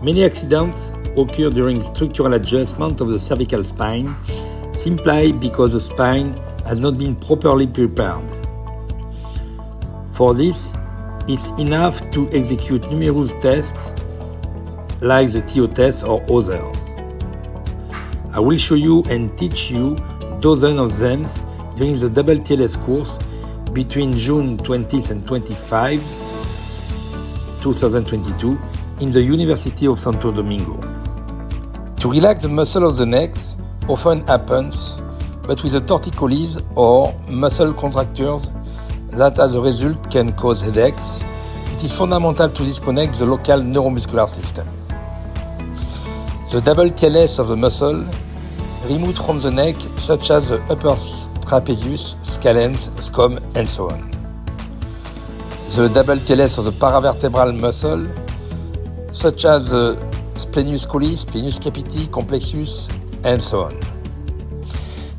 Many accidents occur during structural adjustment of the cervical spine, simply because the spine has not been properly prepared. For this, it's enough to execute numerous tests like the TO test or others. I will show you and teach you dozens of them during the double TLS course between June 20th and 25, 2022 in the University of Santo Domingo. To relax the muscle of the neck often happens, but with a torticollis or muscle contractures that as a result can cause headaches, it is fundamental to disconnect the local neuromuscular system. The double TLS of the muscle removed from the neck, such as the upper trapezius, scalene, scum, and so on. The double TLS of the paravertebral muscle, such as the splenius colli, splenius capiti, complexus, and so on.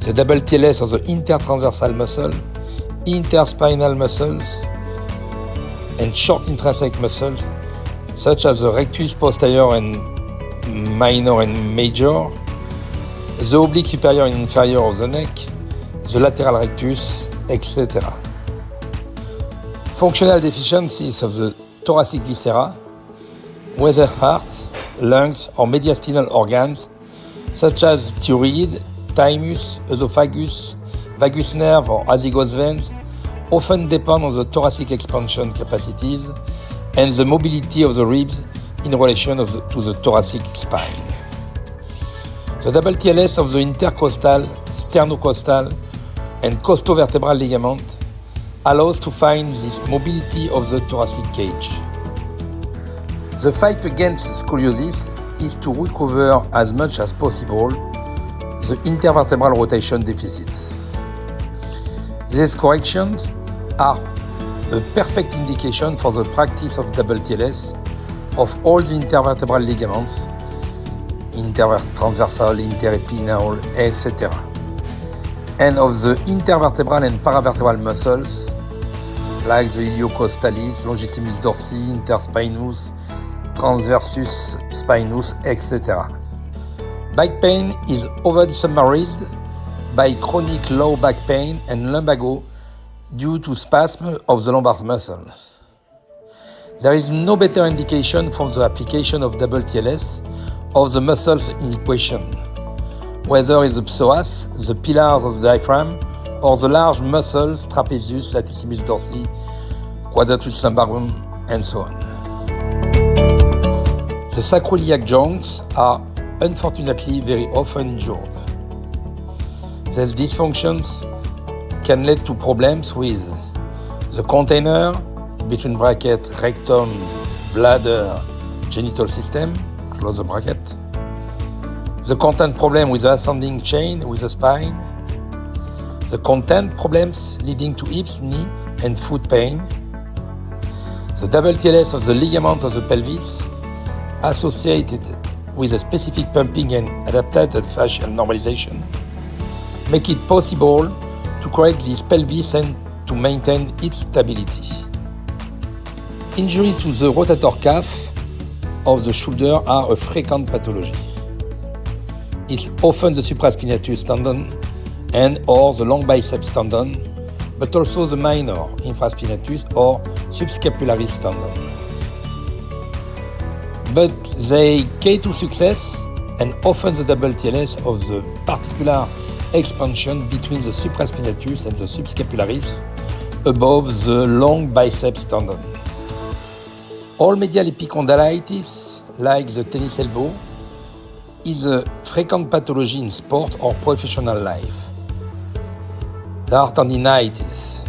The double TLS of the intertransversal muscle, interspinal muscles, and short intrinsic muscle, such as the rectus posterior and minor and major, the oblique superior and inferior of the neck, the lateral rectus, etc. Functional deficiencies of the thoracic viscera, whether heart, lungs, or mediastinal organs, such as thyroid, thymus, esophagus, vagus nerve, or azygos veins, often depend on the thoracic expansion capacities and the mobility of the ribs in relation to the thoracic spine. The double TLS of the intercostal, sternocostal, and costovertebral ligament allows to find this mobility of the thoracic cage. The fight against scoliosis is to recover as much as possible the intervertebral rotation deficits. These corrections are a perfect indication for the practice of double TLS of all the intervertebral ligaments, intertransversal, interepinal, etc., and of the intervertebral and paravertebral muscles like the iliocostalis, longissimus dorsi, interspinous, transversus spinous, etc. Back pain is often summarized by chronic low back pain and lumbago due to spasm of the lumbar muscle. There is no better indication from the application of double TLS of the muscles in question, whether it's the psoas, the pillars of the diaphragm, or the large muscles trapezius, latissimus dorsi, quadratus lumbarum, and so on. The sacroiliac joints are unfortunately very often injured. These dysfunctions can lead to problems with the container between bracket, rectum, bladder, genital system, close the bracket, the content problem with the ascending chain with the spine, the content problems leading to hips, knee, and foot pain, the double TLS of the ligament of the pelvis associated with a specific pumping and adapted fascial normalization, make it possible to correct this pelvis and to maintain its stability. Injuries to the rotator cuff of the shoulder are a frequent pathology. It's often the supraspinatus tendon and or the long biceps tendon, but also the minor infraspinatus or subscapularis tendon. But they key to success and often the double TLS of the particular expansion between the supraspinatus and the subscapularis above the long biceps tendon. All medial epicondylitis, like the tennis elbow, is a frequent pathology in sport or professional life. There are tendinitis.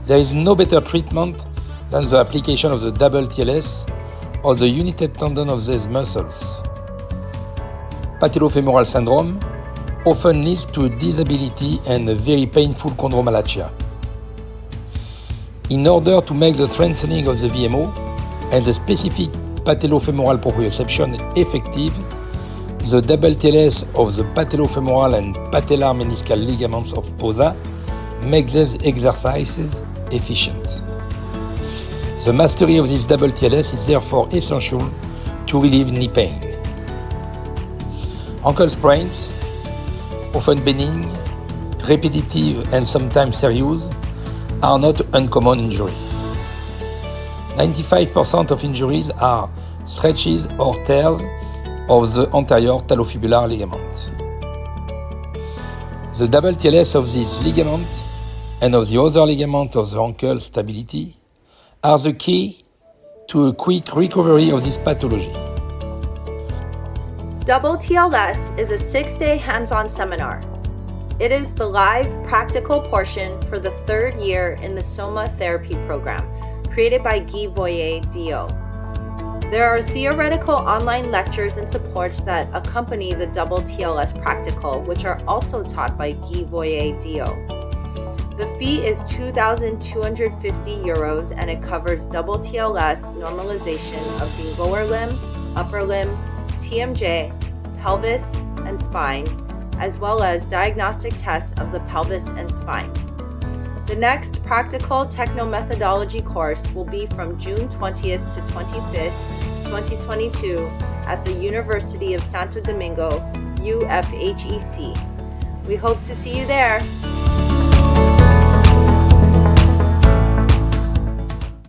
There is no better treatment than the application of the double TLS or the united tendon of these muscles. Patellofemoral syndrome often leads to disability and a very painful chondromalacia. In order to make the strengthening of the VMO and the specific patellofemoral proprioception effective, the double TLS of the patellofemoral and patellar meniscal ligaments of POSA makes these exercises efficient. The mastery of this double TLS is therefore essential to relieve knee pain. Ankle sprains, often benign, repetitive and sometimes serious, are not uncommon injury. 95% of injuries are stretches or tears of the anterior talofibular ligament. The double TLS of this ligament and of the other ligament of the ankle stability are the key to a quick recovery of this pathology. Double TLS is a 6-day hands-on seminar. It is the live practical portion for the 3rd year in the Soma Therapy Program, created by Guy Voyer, DO. There are theoretical online lectures and supports that accompany the double TLS practical, which are also taught by Guy Voyer, DO. The fee is €2,250 and it covers double TLS normalization of the lower limb, upper limb, TMJ, pelvis, and spine, as well as diagnostic tests of the pelvis and spine. The next practical technomethodology course will be from June 20th to 25th, 2022 at the University of Santo Domingo, UFHEC. We hope to see you there.